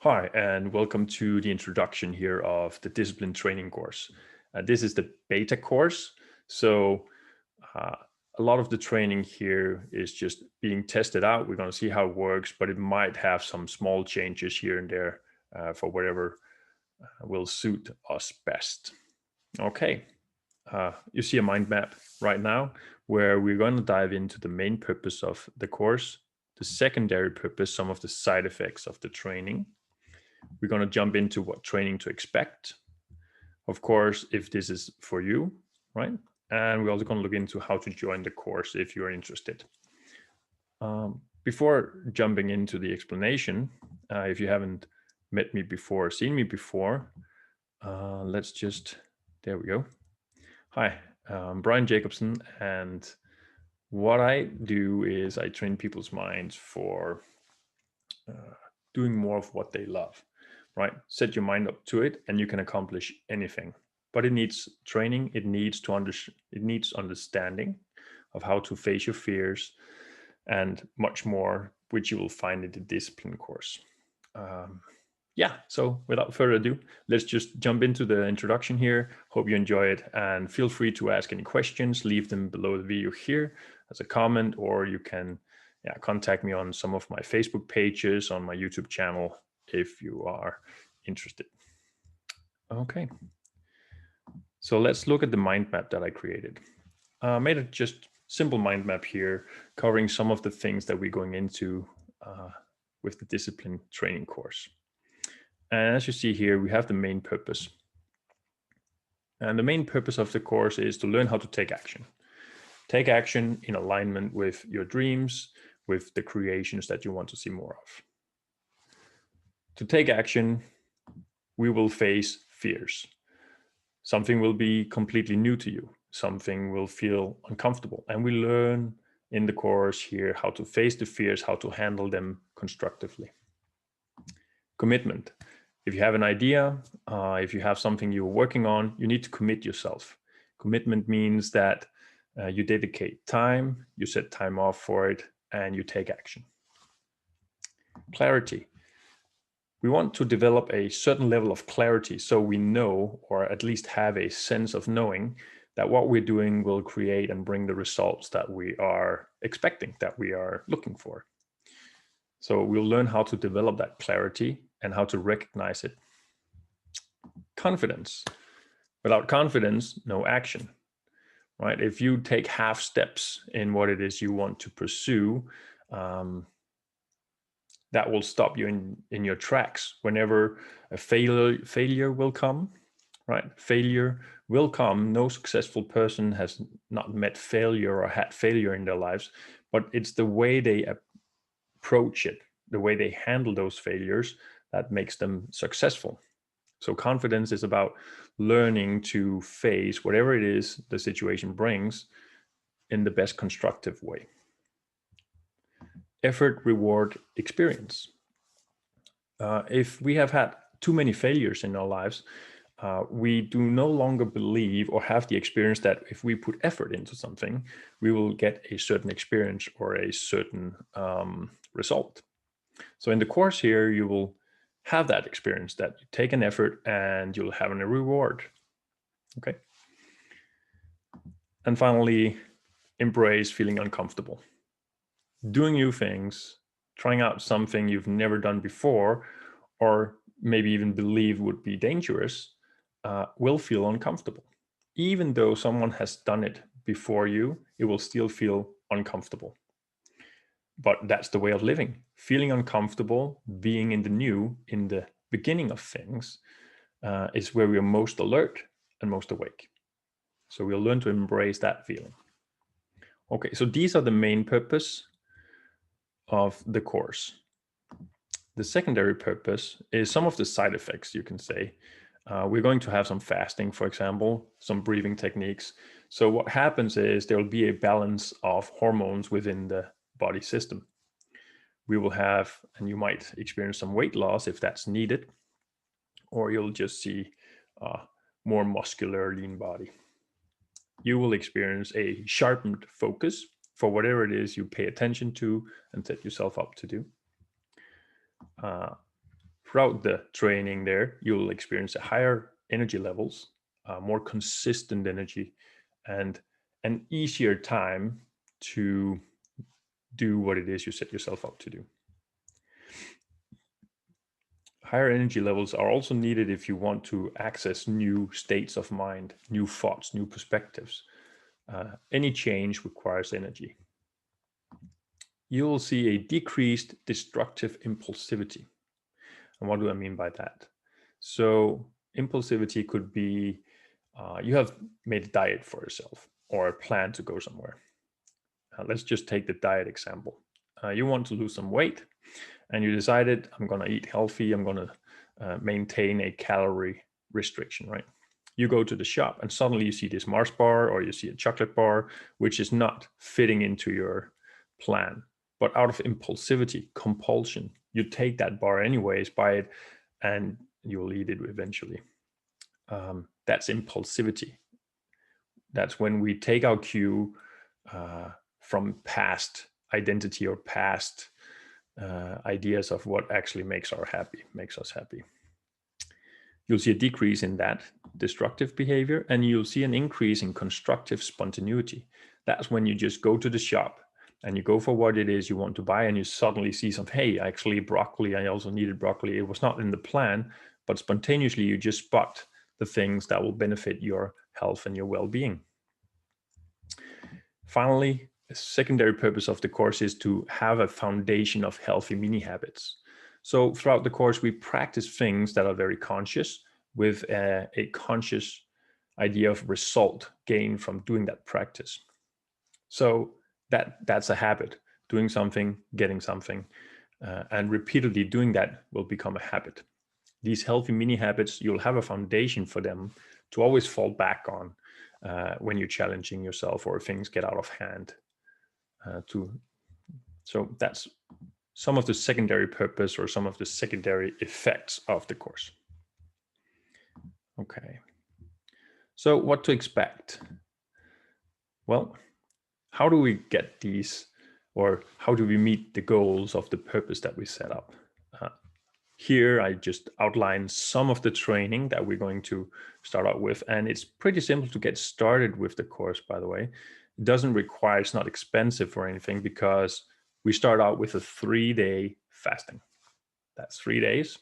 Hi, and welcome to the introduction here of the discipline training course. This is the beta course. So uh, a lot of the training here is just being tested out. We're going to see how it works, but it might have some small changes here and there for whatever will suit us best. Okay, you see a mind map right now where we're going to dive into the main purpose of the course, the secondary purpose, some of the side effects of the training. We're going to jump into what training to expect, of course, if this is for you, right? And we're also going to look into how to join the course if you're interested. Before jumping into the explanation, if you haven't met me before, seen me before, let's just, there we go. Hi, I'm Brian Jacobson, and what I do is I train people's minds for doing more of what they love, right? Set your mind up to it and you can accomplish anything. But it needs training, it needs understanding of how to face your fears and much more, which you will find in the discipline course. So without further ado, let's just jump into the introduction here. Hope you enjoy it and feel free to ask any questions, leave them below the video here as a comment, or you can contact me on some of my Facebook pages, on my YouTube channel, if you are interested. Okay. So let's look at the mind map that I created. I made a just simple mind map here, covering some of the things that we're going into with the discipline training course. And as you see here, we have the main purpose. And the main purpose of the course is to learn how to take action. Take action in alignment with your dreams, with the creations that you want to see more of. To take action, we will face fears. Something will be completely new to you. Something will feel uncomfortable. And we learn in the course here how to face the fears, how to handle them constructively. Commitment. If you have an idea, if you have something you're working on, you need to commit yourself. Commitment means that you dedicate time, you set time off for it, and you take action. Clarity. We want to develop a certain level of clarity so we know, or at least have a sense of knowing, that what we're doing will create and bring the results that we are expecting, that we are looking for. So we'll learn how to develop that clarity and how to recognize it. Confidence. Without confidence, no action, right? If you take half steps in what it is you want to pursue, that will stop you in your tracks. Whenever a failure will come, right? Failure will come. No successful person has not met failure or had failure in their lives, but it's the way they approach it, the way they handle those failures that makes them successful. So confidence is about learning to face whatever it is the situation brings in the best constructive way. Effort, reward, experience. If we have had too many failures in our lives, we do no longer believe or have the experience that if we put effort into something, we will get a certain experience or a certain result. So in the course here, you will have that experience that you take an effort and you'll have a reward. Okay. And finally, embrace feeling uncomfortable. Doing new things, trying out something you've never done before, or maybe even believe would be dangerous, will feel uncomfortable. Even though someone has done it before you, it will still feel uncomfortable. But that's the way of living. Feeling uncomfortable, being in the new, in the beginning of things, is where we are most alert and most awake. So we'll learn to embrace that feeling. Okay, so these are the main purpose of the course. The secondary purpose is some of the side effects, you can say. We're going to have some fasting, for example, some breathing techniques. So what happens is there will be a balance of hormones within the body system. We will have, and you might experience some weight loss if that's needed, or you'll just see more muscular, lean body. You will experience a sharpened focus for whatever it is you pay attention to and set yourself up to do. throughout the training there, you'll experience a higher energy levels, more consistent energy, and an easier time to do what it is you set yourself up to do. Higher energy levels are also needed if you want to access new states of mind, new thoughts, new perspectives. Any change requires energy. You'll see a decreased destructive impulsivity. And what do I mean by that? So impulsivity could be you have made a diet for yourself or a plan to go somewhere. Let's just take the diet example. You want to lose some weight and you decided, I'm going to eat healthy. I'm going to maintain a calorie restriction, right? You go to the shop and suddenly you see this Mars bar or you see a chocolate bar, which is not fitting into your plan. But out of impulsivity, compulsion, you take that bar anyways, buy it, and you'll eat it eventually. That's impulsivity. That's when we take our cue from past identity or past ideas of what actually makes us happy. You'll see a decrease in that destructive behavior, and you'll see an increase in constructive spontaneity. That's when you just go to the shop and you go for what it is you want to buy, and you suddenly see something, hey, actually broccoli, I also needed broccoli. It was not in the plan, but spontaneously you just spot the things that will benefit your health and your well-being. Finally, a secondary purpose of the course is to have a foundation of healthy mini habits. So throughout the course, we practice things that are very conscious with a conscious idea of result gained from doing that practice. So that's a habit, doing something, getting something, and repeatedly doing that will become a habit. These healthy mini habits, you'll have a foundation for them to always fall back on when you're challenging yourself or things get out of hand. So that's some of the secondary purpose or some of the secondary effects of the course. Okay. So what to expect? Well, how do we get these, or how do we meet the goals of the purpose that we set up? Here, I just outline some of the training that we're going to start out with. And it's pretty simple to get started with the course, by the way. It doesn't require, it's not expensive or anything, because we start out with a 3-day fasting. That's 3 days.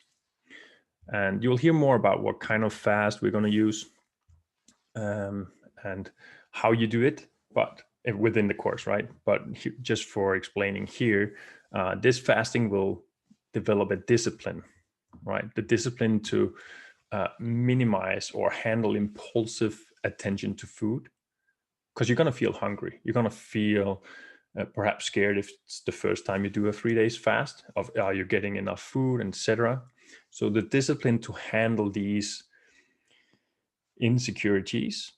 And you'll hear more about what kind of fast we're going to use and how you do it, but within the course, right? But just for explaining here, this fasting will develop a discipline, right? The discipline to minimize or handle impulsive attention to food, because you're going to feel hungry. You're going to feel perhaps scared if it's the first time you do a 3 days fast of are you getting enough food, etc. So the discipline to handle these insecurities,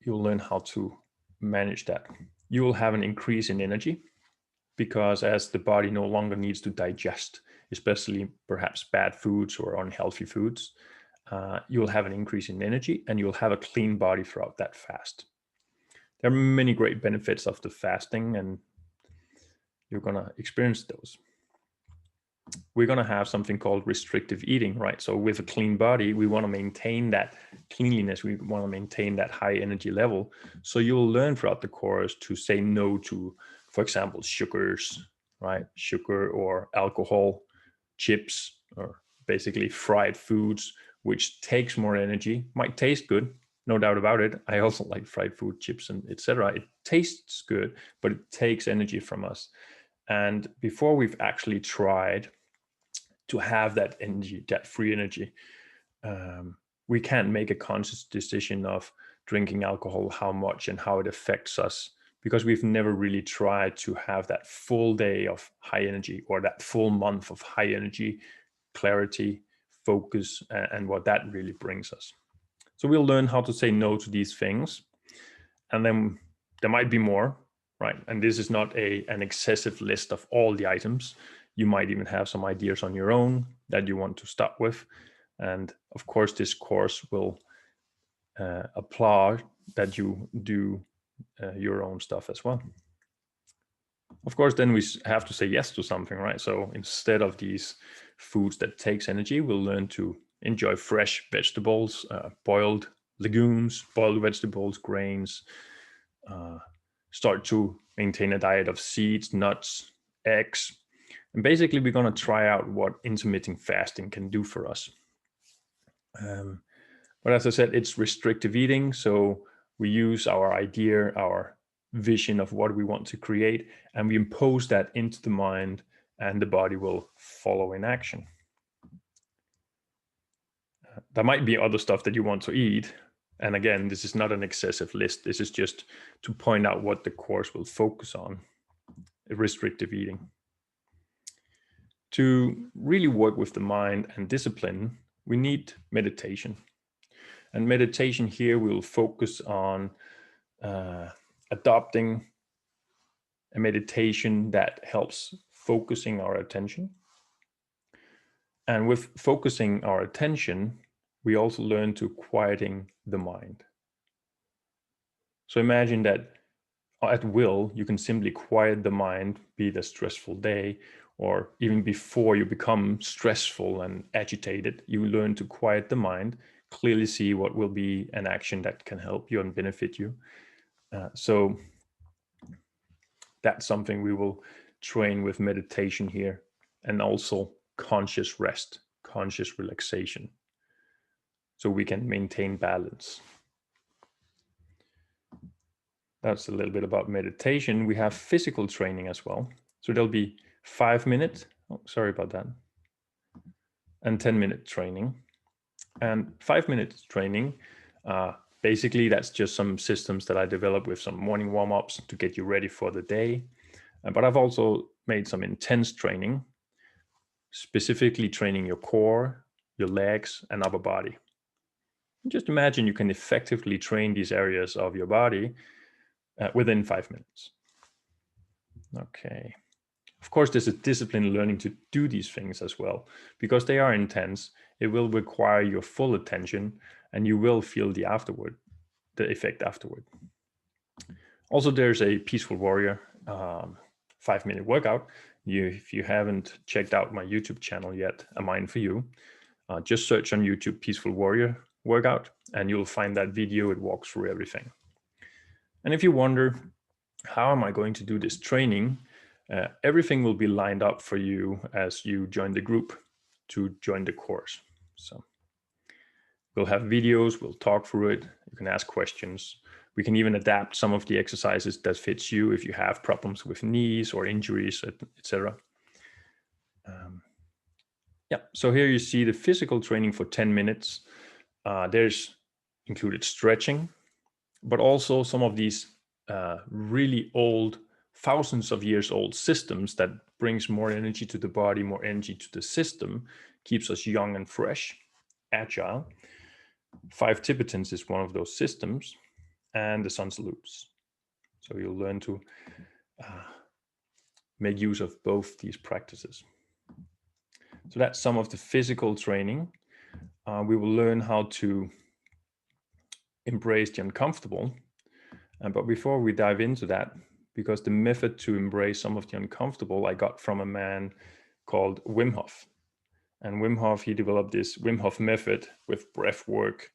you'll learn how to manage that. You will have an increase in energy, because as the body no longer needs to digest, especially perhaps bad foods or unhealthy foods, you'll have an increase in energy and you'll have a clean body throughout that fast. There are many great benefits of the fasting, and you're going to experience those. We're going to have something called restrictive eating, right? So with a clean body, we want to maintain that cleanliness. We want to maintain that high energy level. So you'll learn throughout the course to say no to, for example, sugars, right? Sugar or alcohol, chips, or basically fried foods, which takes more energy, might taste good, no doubt about it. I also like fried food, chips, and etc. It tastes good, but it takes energy from us. And before we've actually tried to have that energy, that free energy, we can't make a conscious decision of drinking alcohol, how much and how it affects us, because we've never really tried to have that full day of high energy or that full month of high energy, clarity, focus, and what that really brings us. So we'll learn how to say no to these things. And then there might be more, right? And this is not an excessive list of all the items. You might even have some ideas on your own that you want to start with. And of course, this course will applaud that you do your own stuff as well. Of course, then we have to say yes to something, right? So instead of these foods that takes energy. We'll learn to enjoy fresh vegetables, boiled legumes, boiled vegetables, grains, start to maintain a diet of seeds, nuts, eggs. And basically, we're going to try out what intermittent fasting can do for us. But as I said, it's restrictive eating. So we use our idea, our vision of what we want to create, and we impose that into the mind, and the body will follow in action. There might be other stuff that you want to eat. And again, this is not an excessive list. This is just to point out what the course will focus on, restrictive eating. To really work with the mind and discipline, we need meditation. And meditation here will focus on adopting a meditation that helps focusing our attention. And with focusing our attention, we also learn to quieting the mind. So imagine that at will, you can simply quiet the mind, be it a stressful day, or even before you become stressful and agitated, you learn to quiet the mind, clearly see what will be an action that can help you and benefit you. So that's something we will train with meditation here, and also conscious rest, conscious relaxation, so we can maintain balance. That's a little bit about meditation. We have physical training as well. So there'll be 5 minutes, sorry about that, and 10-minute training. And 5 minutes training, basically that's just some systems that I developed with some morning warm-ups to get you ready for the day. But I've also made some intense training, specifically training your core, your legs, and upper body. Just imagine you can effectively train these areas of your body within 5 minutes. Okay. Of course, there's a discipline learning to do these things as well, because they are intense. It will require your full attention, and you will feel the effect afterward. Also, there's a Peaceful Warrior 5-minute workout. If you haven't checked out my YouTube channel yet, A Mind for You, just search on YouTube Peaceful Warrior workout, and you'll find that video. It walks through everything. And if you wonder, how am I going to do this training? Everything will be lined up for you as you join the group to join the course. So we'll have videos, we'll talk through it. You can ask questions. We can even adapt some of the exercises that fits you if you have problems with knees or injuries, etc. Yeah, so here you see the physical training for 10 minutes. There's included stretching, but also some of these really old, thousands of years old systems that brings more energy to the body, more energy to the system, keeps us young and fresh, agile. 5 Tibetans is one of those systems, and the sun salutes. So you'll learn to make use of both these practices. So that's some of the physical training. We will learn how to embrace the uncomfortable. But before we dive into that, because the method to embrace some of the uncomfortable I got from a man called Wim Hof. And Wim Hof, he developed this Wim Hof Method with breath work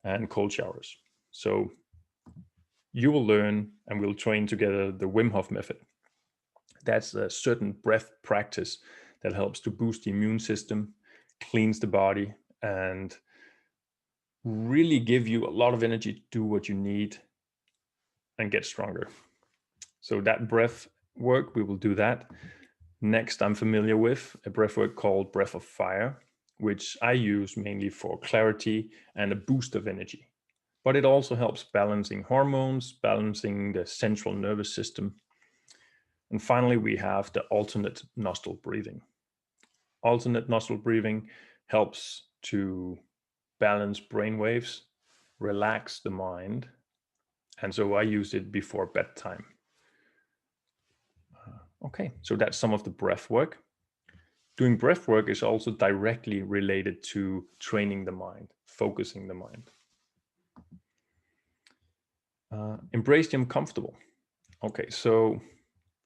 and cold showers. So you will learn, and we'll train together, the Wim Hof Method. That's a certain breath practice that helps to boost the immune system, cleans the body, and really give you a lot of energy to do what you need and get stronger. So that breath work, we will do that. Next, I'm familiar with a breath work called Breath of Fire, which I use mainly for clarity and a boost of energy. But it also helps balancing hormones, balancing the central nervous system. And finally, we have the alternate nostril breathing. Alternate nostril breathing helps to balance brain waves, relax the mind. And so I use it before bedtime. Okay, so that's some of the breath work. Doing breath work is also directly related to training the mind, focusing the mind. Embrace the uncomfortable. Okay, so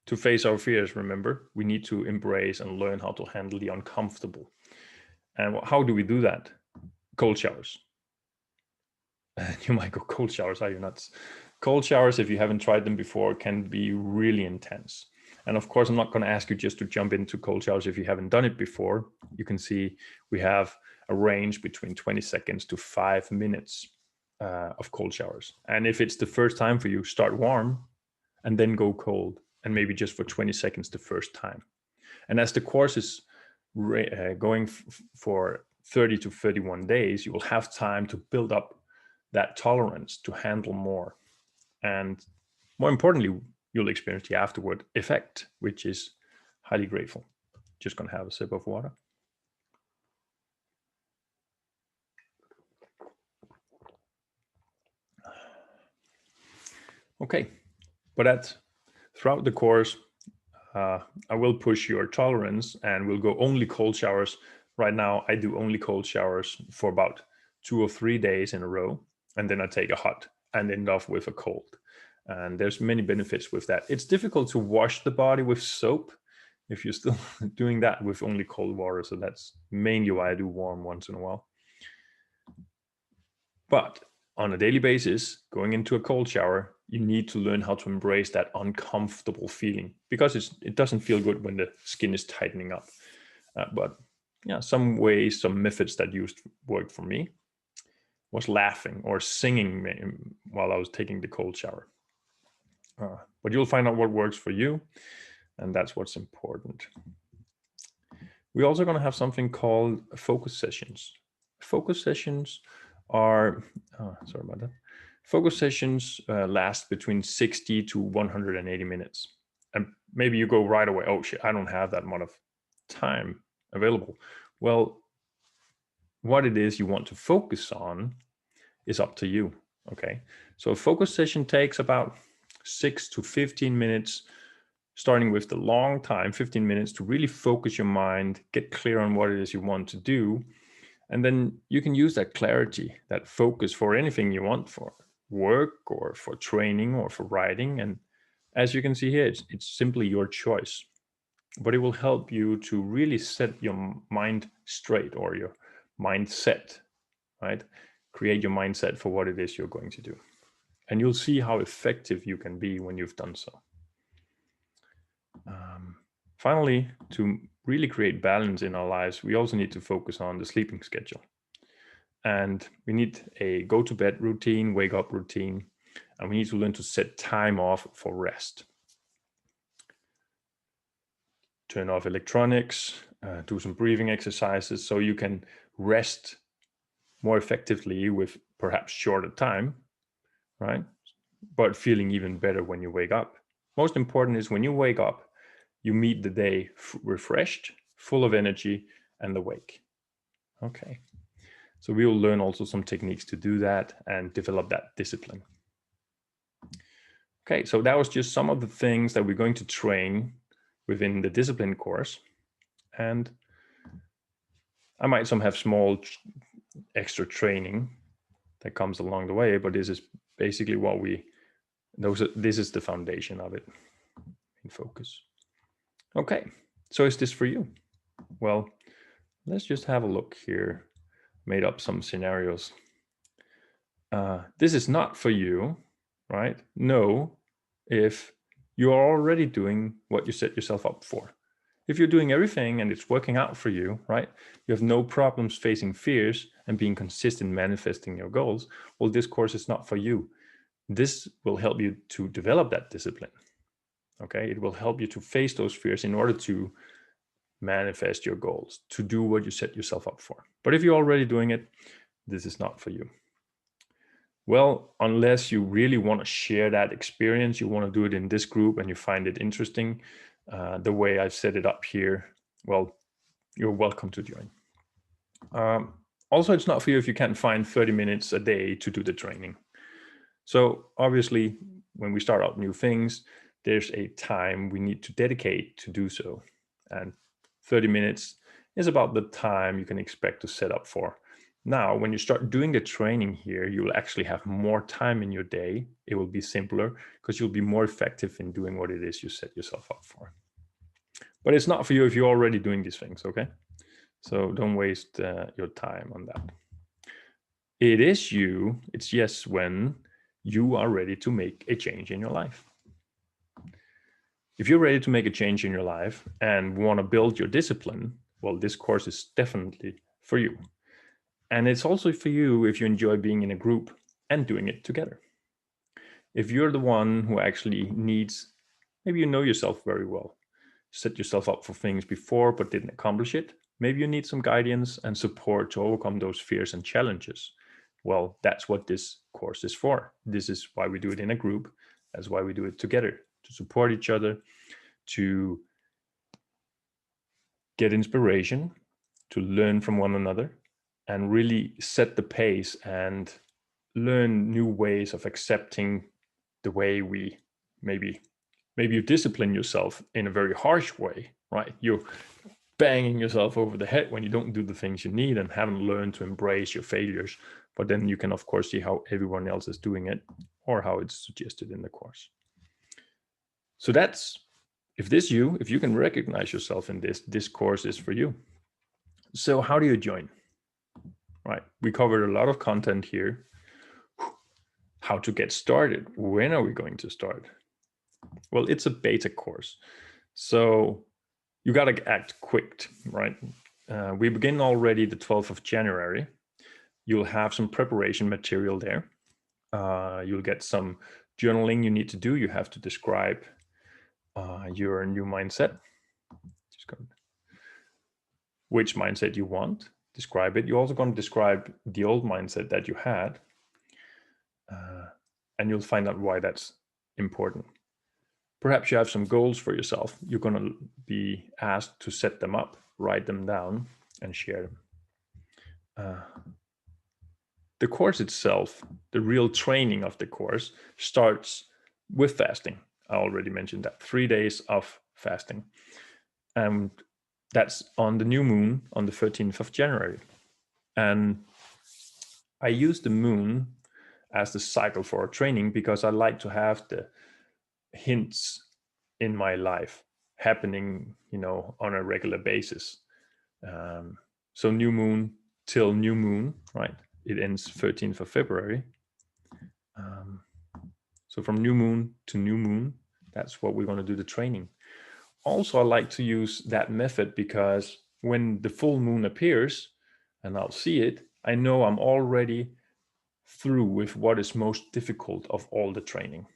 to face our fears, remember, we need to embrace and learn how to handle the uncomfortable. And how do we do that? Cold showers. And you might go, cold showers, are you nuts? Cold showers, if you haven't tried them before, can be really intense. And of course, I'm not going to ask you just to jump into cold showers if you haven't done it before. You can see we have a range between 20 seconds to 5 minutes of cold showers. And if it's the first time for you, start warm and then go cold, and maybe just for 20 seconds the first time. And as the course is going for 30 to 31 days, you will have time to build up that tolerance to handle more. And more importantly, you'll experience the afterward effect, which is highly grateful. Just going to have a sip of water. Okay, but throughout the course, I will push your tolerance and we'll go only cold showers. Right now, I do only cold showers for about 2 or 3 days in a row. And then I take a hot and end off with a cold. And there's many benefits with that. It's difficult to wash the body with soap if you're still doing that with only cold water. So that's mainly why I do warm once in a while. But on a daily basis, going into a cold shower, you need to learn how to embrace that uncomfortable feeling, because it doesn't feel good when the skin is tightening up. But yeah, some ways, some methods that worked for me was laughing or singing while I was taking the cold shower. But you'll find out what works for you, and that's what's important. We're also going to have something called focus sessions. Focus sessions are, sorry about that. Focus sessions last between 60 to 180 minutes. And maybe you go right away, oh shit, I don't have that amount of time available. Well, what it is you want to focus on is up to you, okay? So a focus session takes about 6 to 15 minutes, starting with the long time, 15 minutes, to really focus your mind, get clear on what it is you want to do. And then you can use that clarity, that focus for anything you want, for work or for training or for writing. And as you can see here, it's simply your choice. But it will help you to really set your mind straight, or your mindset, right? Create your mindset for what it is you're going to do. And you'll see how effective you can be when you've done so. Finally, to really create balance in our lives, we also need to focus on the sleeping schedule. And we need a go to bed routine, wake up routine, and we need to learn to set time off for rest. Turn off electronics, do some breathing exercises so you can rest more effectively with perhaps shorter time, right? But feeling even better when you wake up. Most important is when you wake up, you meet the day refreshed, full of energy, and awake. Okay. So we will learn also some techniques to do that and develop that discipline. Okay, so that was just some of the things that we're going to train within the discipline course. And I might have small extra training that comes along the way, but this is basically what this is the foundation of it in focus. Okay, so is this for you? Well, let's just have a look here. Made up some scenarios. This is not for you, right? No, if you are already doing what you set yourself up for. If you're doing everything and it's working out for you, right? You have no problems facing fears and being consistent manifesting your goals. Well, this course is not for you. This will help you to develop that discipline. Okay, it will help you to face those fears in order to manifest your goals, to do what you set yourself up for. But if you're already doing it, this is not for you. Well, unless you really want to share that experience, you want to do it in this group and you find it interesting, the way I've set it up here, well, you're welcome to join. Also, it's not for you if you can't find 30 minutes a day to do the training. So obviously, when we start out new things, there's a time we need to dedicate to do so. And 30 minutes is about the time you can expect to set up for Now, when you start doing the training here, you'll actually have more time in your day. It will be simpler because you'll be more effective in doing what it is you set yourself up for. But it's not for you if you're already doing these things, okay? So don't waste your time on that. It is you, it's yes when you are ready to make a change in your life. If you're ready to make a change in your life and want to build your discipline, well, this course is definitely for you. And it's also for you if you enjoy being in a group and doing it together. If you're the one who actually needs, maybe you know yourself very well, set yourself up for things before but didn't accomplish it, maybe you need some guidance and support to overcome those fears and challenges. Well, that's what this course is for. This is why we do it in a group. That's why we do it together, to support each other, to get inspiration, to learn from one another, and really set the pace and learn new ways of accepting the way we maybe you discipline yourself in a very harsh way, right? You're banging yourself over the head when you don't do the things you need and haven't learned to embrace your failures. But then you can, of course, see how everyone else is doing it or how it's suggested in the course. So that's, if you can recognize yourself in this course is for you. So how do you join? Right, we covered a lot of content here. How to get started? When are we going to start? Well, it's a beta course, so you got to act quick, right? We begin already the 12th of January. You'll have some preparation material there. You'll get some journaling you need to do. You have to describe your new mindset. Just go, which mindset you want, describe it. You're also going to describe the old mindset that you had, and you'll find out why that's important. Perhaps you have some goals for yourself. You're going to be asked to set them up, write them down, and share them. The course itself, the real training of the course, starts with fasting. I already mentioned that, 3 days of fasting. And that's on the new moon on the 13th of January. And I use the moon as the cycle for our training because I like to have the hints in my life happening, on a regular basis. So new moon till new moon, right? It ends 13th of February. So from new moon to new moon, that's what we're going to do the training. Also, I like to use that method because when the full moon appears and I'll see it, I know I'm already through with what is most difficult of all the training.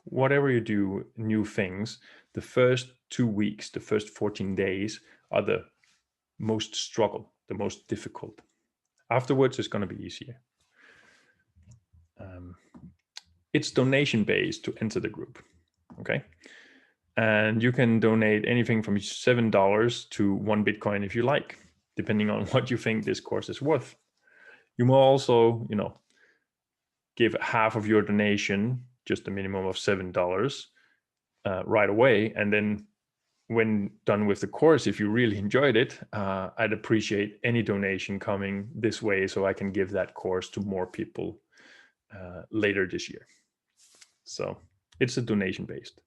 Whatever you do, new things, the first 2 weeks, the first 14 days are the most struggle, the most difficult. Afterwards, it's going to be easier. It's donation based to enter the group, okay? And you can donate anything from $7 to 1 Bitcoin if you like, depending on what you think this course is worth. You may also, give half of your donation, just a minimum of $7, right away. And then when done with the course, if you really enjoyed it, I'd appreciate any donation coming this way so I can give that course to more people later this year. So it's a donation based.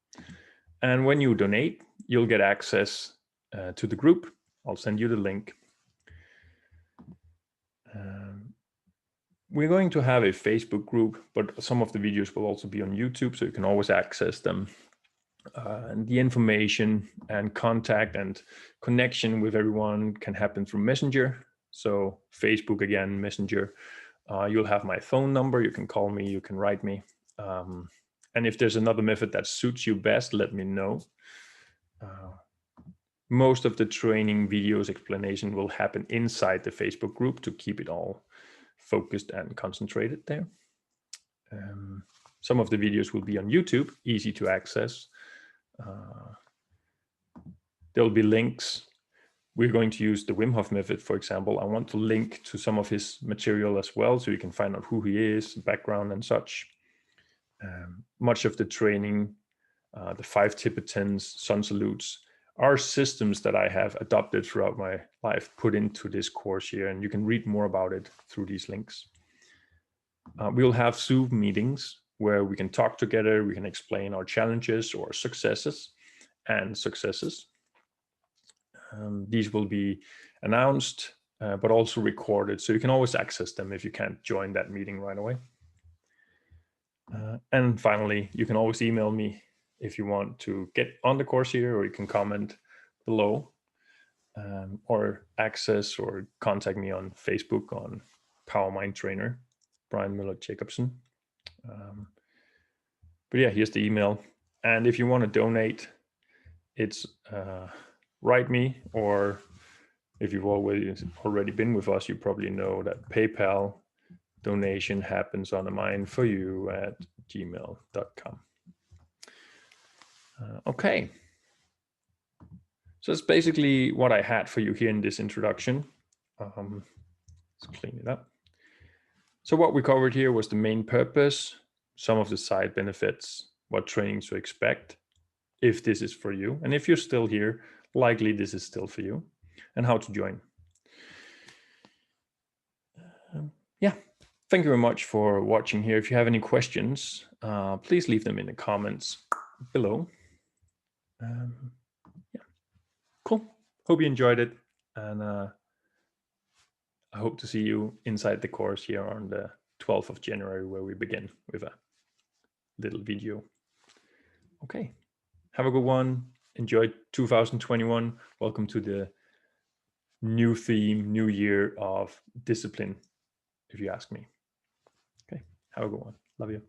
And when you donate, you'll get access to the group. I'll send you the link. We're going to have a Facebook group, but some of the videos will also be on YouTube, so you can always access them. And the information and contact and connection with everyone can happen through Messenger. So Facebook, again, Messenger. You'll have my phone number. You can call me, you can write me. And if there's another method that suits you best, let me know. Most of the training videos explanation will happen inside the Facebook group to keep it all focused and concentrated there. Some of the videos will be on YouTube, easy to access. There'll be links. We're going to use the Wim Hof Method, for example. I want to link to some of his material as well, so you can find out who he is, background and such. Much of the training, the 5 Tibetans, sun salutes, are systems that I have adopted throughout my life, put into this course here, and you can read more about it through these links. We'll have Zoom meetings where we can talk together, we can explain our challenges or successes and successes. These will be announced, but also recorded, so you can always access them if you can't join that meeting right away. And finally, you can always email me if you want to get on the course here, or you can comment below, or access or contact me on Facebook on Power Mind Trainer, Brian Miller Jacobson. But yeah, here's the email. And if you want to donate, it's write me, or if you've already been with us, you probably know that PayPal donation happens on a mindforyou@gmail.com. Okay. So that's basically what I had for you here in this introduction. Let's clean it up. So what we covered here was the main purpose, some of the side benefits, what training to expect, if this is for you. And if you're still here, likely this is still for you, and how to join. Yeah, thank you very much for watching here. If you have any questions, please leave them in the comments below. Yeah, cool. Hope you enjoyed it. And I hope to see you inside the course here on the 12th of January, where we begin with a little video. Okay, have a good one. Enjoy 2021. Welcome to the new theme, new year of discipline, if you ask me. Okay, have a good one. Love you.